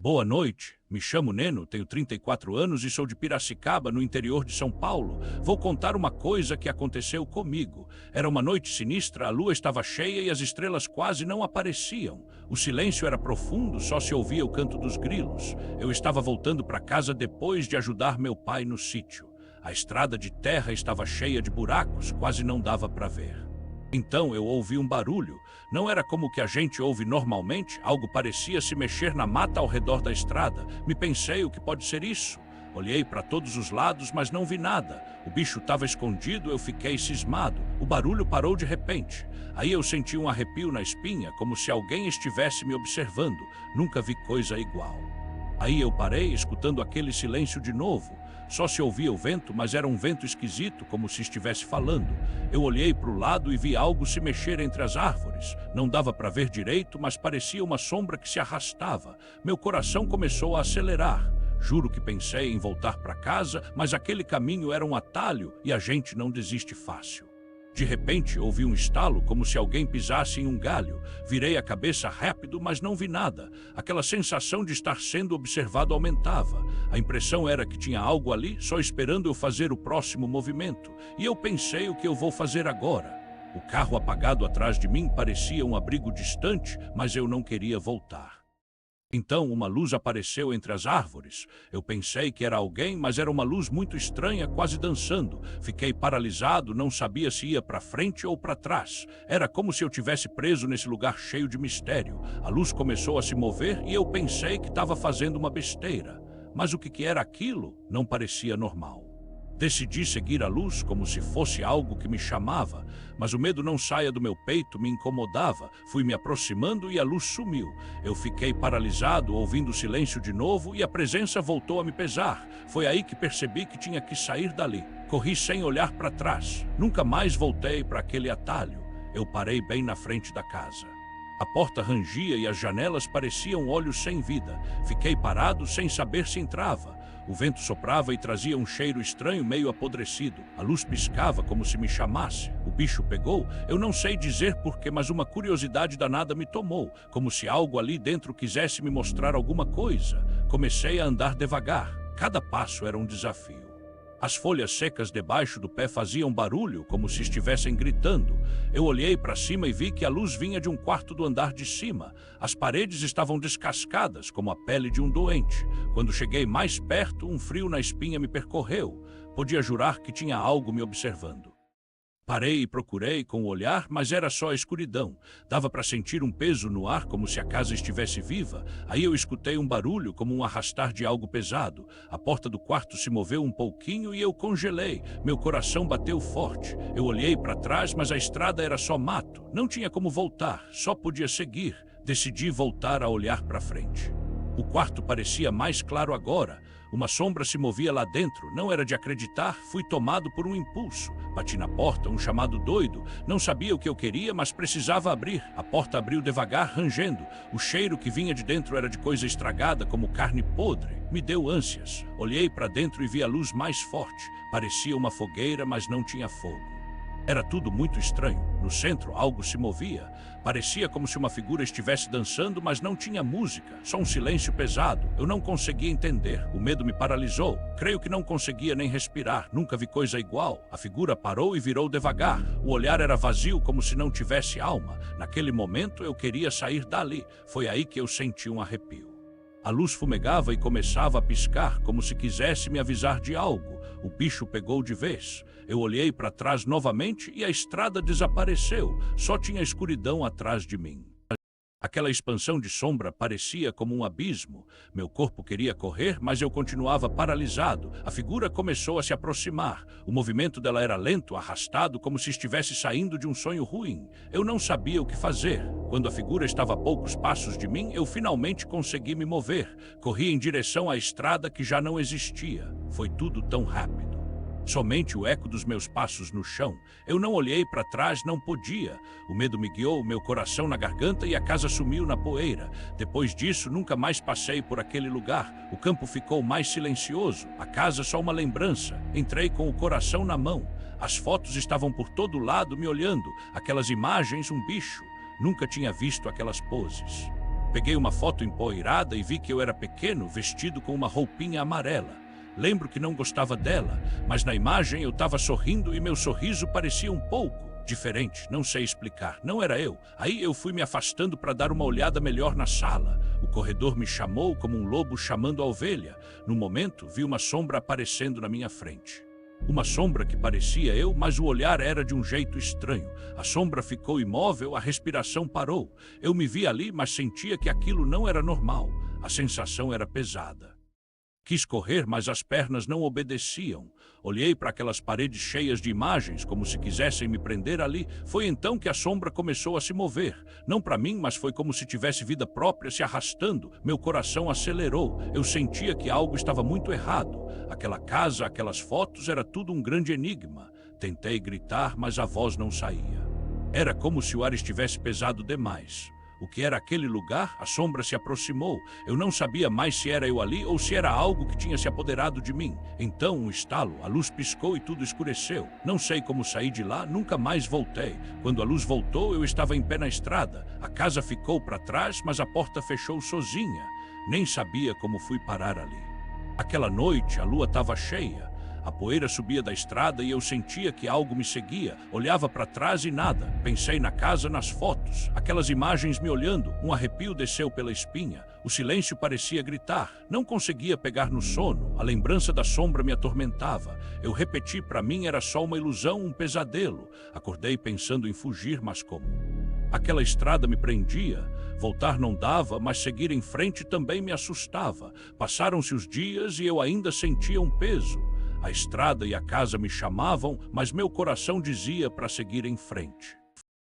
Boa noite, me chamo Neno, tenho 34 anos e sou de Piracicaba, no interior de São Paulo. Vou contar uma coisa que aconteceu comigo. Era uma noite sinistra, a lua estava cheia e as estrelas quase não apareciam. O silêncio era profundo, só se ouvia o canto dos grilos. Eu estava voltando para casa depois de ajudar meu pai no sítio. A estrada de terra estava cheia de buracos, quase não dava para ver. Então eu ouvi um barulho. Não era como o que a gente ouve normalmente, algo parecia se mexer na mata ao redor da estrada. Me pensei, o que pode ser isso? Olhei para todos os lados, mas não vi nada. O bicho estava escondido, eu fiquei cismado. O barulho parou de repente. Aí eu senti um arrepio na espinha, como se alguém estivesse me observando. Nunca vi coisa igual. Aí eu parei, escutando aquele silêncio de novo. Só se ouvia o vento, mas era um vento esquisito, como se estivesse falando. Eu olhei para o lado e vi algo se mexer entre as árvores. Não dava para ver direito, mas parecia uma sombra que se arrastava. Meu coração começou a acelerar. Juro que pensei em voltar para casa, mas aquele caminho era um atalho e a gente não desiste fácil. De repente, ouvi um estalo, como se alguém pisasse em um galho. Virei a cabeça rápido, mas não vi nada. Aquela sensação de estar sendo observado aumentava. A impressão era que tinha algo ali, só esperando eu fazer o próximo movimento. E eu pensei, o que eu vou fazer agora? O carro apagado atrás de mim parecia um abrigo distante, mas eu não queria voltar. Então uma luz apareceu entre as árvores. Eu pensei que era alguém, mas era uma luz muito estranha, quase dançando. Fiquei paralisado, não sabia se ia para frente ou para trás. Era como se eu tivesse preso nesse lugar cheio de mistério. A luz começou a se mover e eu pensei que estava fazendo uma besteira. Mas o que era aquilo? Não parecia normal. Decidi seguir a luz como se fosse algo que me chamava, mas o medo não saía do meu peito, me incomodava. Fui me aproximando e a luz sumiu. Eu fiquei paralisado, ouvindo o silêncio de novo e a presença voltou a me pesar. Foi aí que percebi que tinha que sair dali. Corri sem olhar para trás. Nunca mais voltei para aquele atalho. Eu parei bem na frente da casa. A porta rangia e as janelas pareciam olhos sem vida. Fiquei parado sem saber se entrava. O vento soprava e trazia um cheiro estranho, meio apodrecido. A luz piscava como se me chamasse. O bicho pegou, eu não sei dizer porquê, mas uma curiosidade danada me tomou, como se algo ali dentro quisesse me mostrar alguma coisa. Comecei a andar devagar. Cada passo era um desafio. As folhas secas debaixo do pé faziam barulho, como se estivessem gritando. Eu olhei para cima e vi que a luz vinha de um quarto do andar de cima. As paredes estavam descascadas, como a pele de um doente. Quando cheguei mais perto, um frio na espinha me percorreu. Podia jurar que tinha algo me observando. Parei e procurei com o olhar, mas era só escuridão. Dava para sentir um peso no ar, como se a casa estivesse viva. Aí eu escutei um barulho, como um arrastar de algo pesado. A porta do quarto se moveu um pouquinho e eu congelei. Meu coração bateu forte. Eu olhei para trás, mas a estrada era só mato. Não tinha como voltar, só podia seguir. Decidi voltar a olhar para frente. O quarto parecia mais claro agora. Uma sombra se movia lá dentro. Não era de acreditar, fui tomado por um impulso. Bati na porta, um chamado doido. Não sabia o que eu queria, mas precisava abrir. A porta abriu devagar, rangendo. O cheiro que vinha de dentro era de coisa estragada, como carne podre. Me deu ânsias. Olhei para dentro e vi a luz mais forte. Parecia uma fogueira, mas não tinha fogo. Era tudo muito estranho. No centro, algo se movia. Parecia como se uma figura estivesse dançando, mas não tinha música. Só um silêncio pesado. Eu não conseguia entender. O medo me paralisou. Creio que não conseguia nem respirar. Nunca vi coisa igual. A figura parou e virou devagar. O olhar era vazio, como se não tivesse alma. Naquele momento, eu queria sair dali. Foi aí que eu senti um arrepio. A luz fumegava e começava a piscar, como se quisesse me avisar de algo. O bicho pegou de vez. Eu olhei para trás novamente e a estrada desapareceu. Só tinha escuridão atrás de mim. Aquela expansão de sombra parecia como um abismo. Meu corpo queria correr, mas eu continuava paralisado. A figura começou a se aproximar. O movimento dela era lento, arrastado, como se estivesse saindo de um sonho ruim. Eu não sabia o que fazer. Quando a figura estava a poucos passos de mim, eu finalmente consegui me mover. Corri em direção à estrada que já não existia. Foi tudo tão rápido. Somente o eco dos meus passos no chão. Eu não olhei para trás, não podia. O medo me guiou, meu coração na garganta e a casa sumiu na poeira. Depois disso, nunca mais passei por aquele lugar. O campo ficou mais silencioso. A casa só uma lembrança. Entrei com o coração na mão. As fotos estavam por todo lado me olhando. Aquelas imagens, um bicho. Nunca tinha visto aquelas poses. Peguei uma foto empoeirada e vi que eu era pequeno, vestido com uma roupinha amarela. Lembro que não gostava dela, mas na imagem eu estava sorrindo e meu sorriso parecia um pouco diferente, não sei explicar, não era eu. Aí eu fui me afastando para dar uma olhada melhor na sala. O corredor me chamou como um lobo chamando a ovelha. No momento, vi uma sombra aparecendo na minha frente. Uma sombra que parecia eu, mas o olhar era de um jeito estranho. A sombra ficou imóvel, a respiração parou. Eu me vi ali, mas sentia que aquilo não era normal. A sensação era pesada. Quis correr, mas as pernas não obedeciam. Olhei para aquelas paredes cheias de imagens, como se quisessem me prender ali. Foi então que a sombra começou a se mover. Não para mim, mas foi como se tivesse vida própria se arrastando. Meu coração acelerou. Eu sentia que algo estava muito errado. Aquela casa, aquelas fotos, era tudo um grande enigma. Tentei gritar, mas a voz não saía. Era como se o ar estivesse pesado demais. O que era aquele lugar? A sombra se aproximou. Eu não sabia mais se era eu ali ou se era algo que tinha se apoderado de mim. Então, um estalo, a luz piscou e tudo escureceu. Não sei como saí de lá, nunca mais voltei. Quando a luz voltou, eu estava em pé na estrada. A casa ficou para trás, mas a porta fechou sozinha. Nem sabia como fui parar ali. Aquela noite, a lua estava cheia. A poeira subia da estrada e eu sentia que algo me seguia. Olhava para trás e nada. Pensei na casa, nas fotos. Aquelas imagens me olhando. Um arrepio desceu pela espinha. O silêncio parecia gritar. Não conseguia pegar no sono. A lembrança da sombra me atormentava. Eu repeti, para mim era só uma ilusão, um pesadelo. Acordei pensando em fugir, mas como? Aquela estrada me prendia. Voltar não dava, mas seguir em frente também me assustava. Passaram-se os dias e eu ainda sentia um peso. A estrada e a casa me chamavam, mas meu coração dizia para seguir em frente.